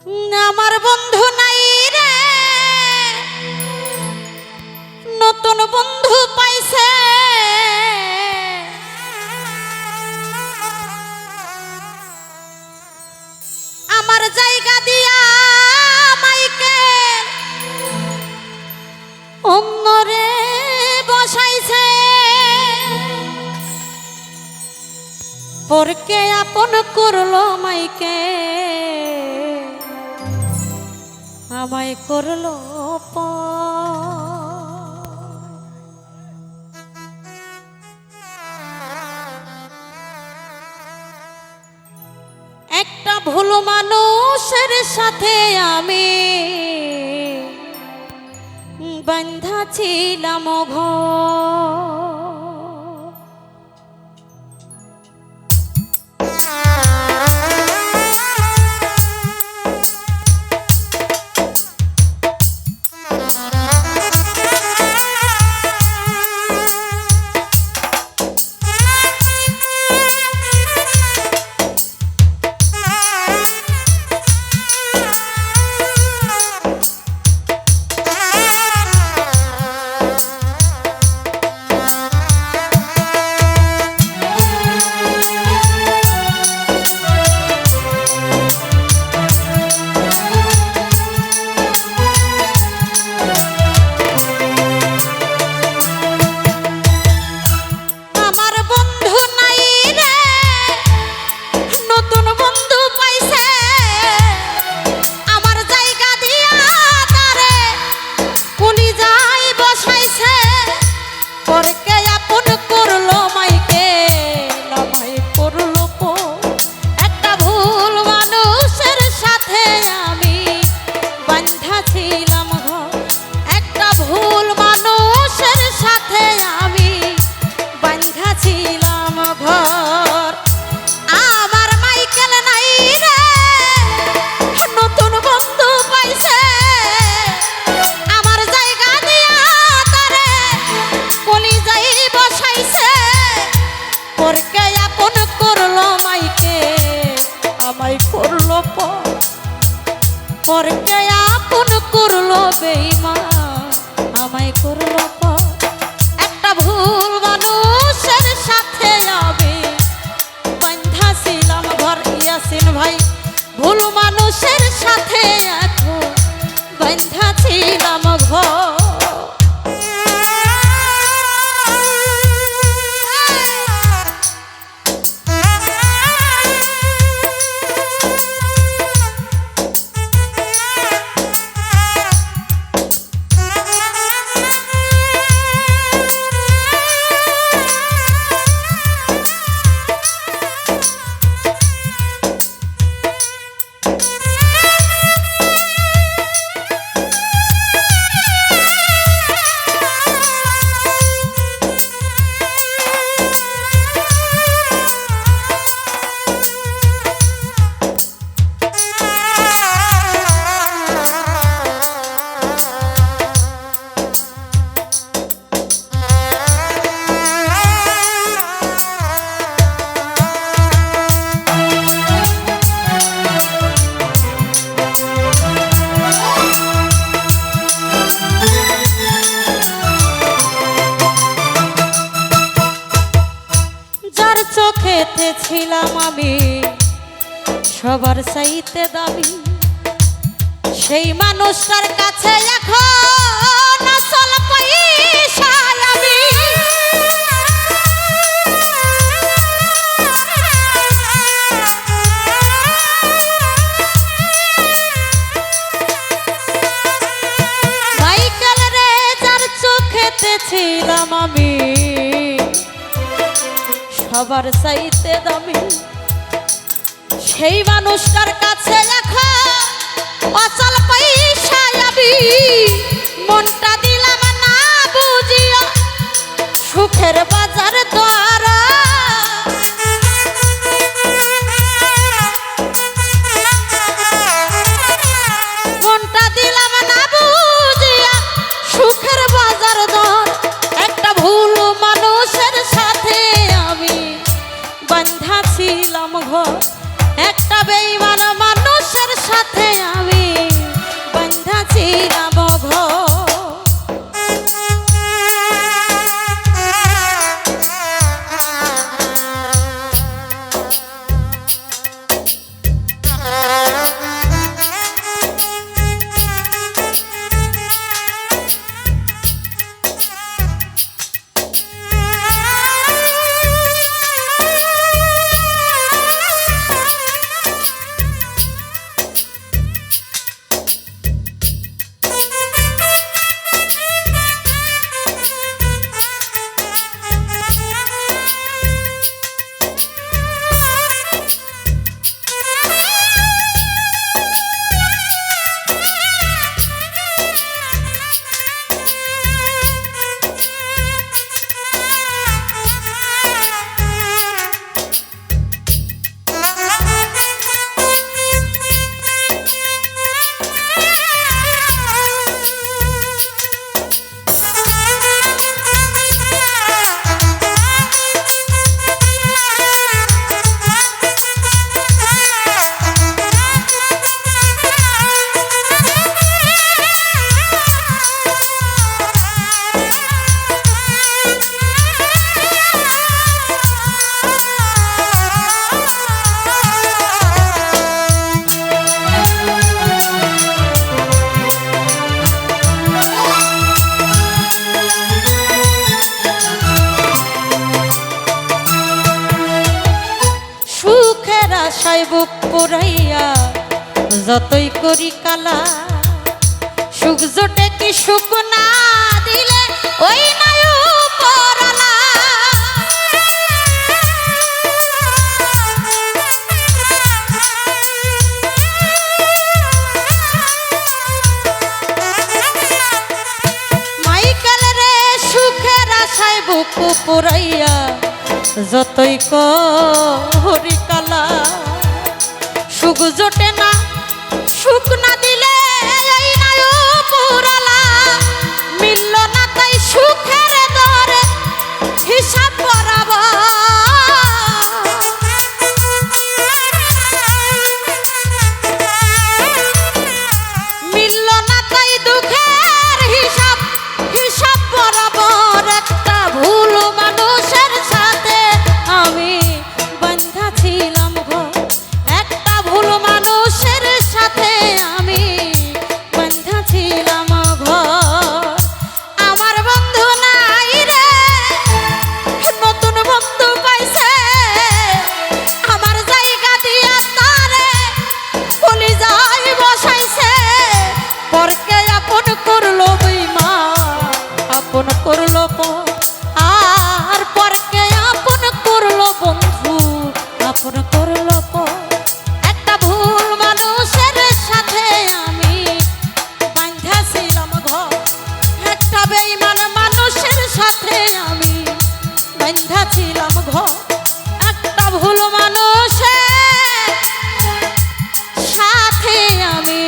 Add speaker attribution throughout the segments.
Speaker 1: আমার বন্ধু নাই রে, নতুন বন্ধু পাইছে। আমার জায়গা দিয়া মাইকে অন্যরে বসাইছে। পরকে আপন করলো মাইকে, আমায় করলো একটা ভুল মানুষের সাথে আমি বান্ধা ছিলাম ঘর। পরকে আপন করলো বেঈমান, আমায় করলো পর। একটা ভুল মানুষের সাথে আমি বান্ধা ছিলাম ঘর। ইয়াসিন ভাই, ভুল মানুষের সাথে এখন বান্ধা ছিলাম ঘর। চোখেতে ছিলাম আমি সবার চাইতে দামি, সেই মানুষটার কাছে এখন আসল পয়সা আমি। মাইকেল রে, যার চোখেতে ছিলাম আমি সবার চাইতে দামি, সেই মানুষটার কাছে এখন অচল পয়সা আমি। মনটা দিলাম না বুঝিয়া সুখের বাজার দ্বারা। মনটা দিলাম না বুঝিয়া সুখের বাজার দর। একটা ভুল মানুষের সাথে আমি বান্ধা ছিলাম ঘর। একটা বেঈমান মানুষের সাথে আমি যতই করি কালা সুখ জোটে কি সুখ না দিলে ওই নাই উপরালা মাইকেল রে সুখের আশায় বুক পুরাইয়া যতই করি কালা সুখ জোটে না সুখ না দিলে এই নাই পুরালা মিলল না তাই সুখের দরে হিসাব বরাবর মিলল না তাই দুঃখের হিসাব হিসাব বরাবর একটা ভুল মানুষের সাথে আমি বাঁধা ছিলাম ঘর একটা ভুল মানুষের সাথে আমি বাঁধা ছিলাম ঘর আমার বন্ধু নাই রে নতুন বন্ধু পাইছে আমার জায়গা দিয়া তারে কলিজায় বসাইছে পরকে আপন করলো বেঈমান আপন করলো পর আর পরকে আপন করলো বন্ধু আপন করলো পর একটা ভুল মানুষের সাথে আমি বাঁধা ছিলাম ঘর একটা বেঈমান মানুষের সাথে আমি বাঁধা ছিলাম ঘর একটা ভুল মানুষের সাথে আমি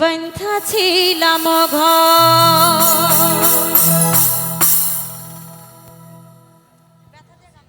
Speaker 1: বাঁধা ছিলাম ঘর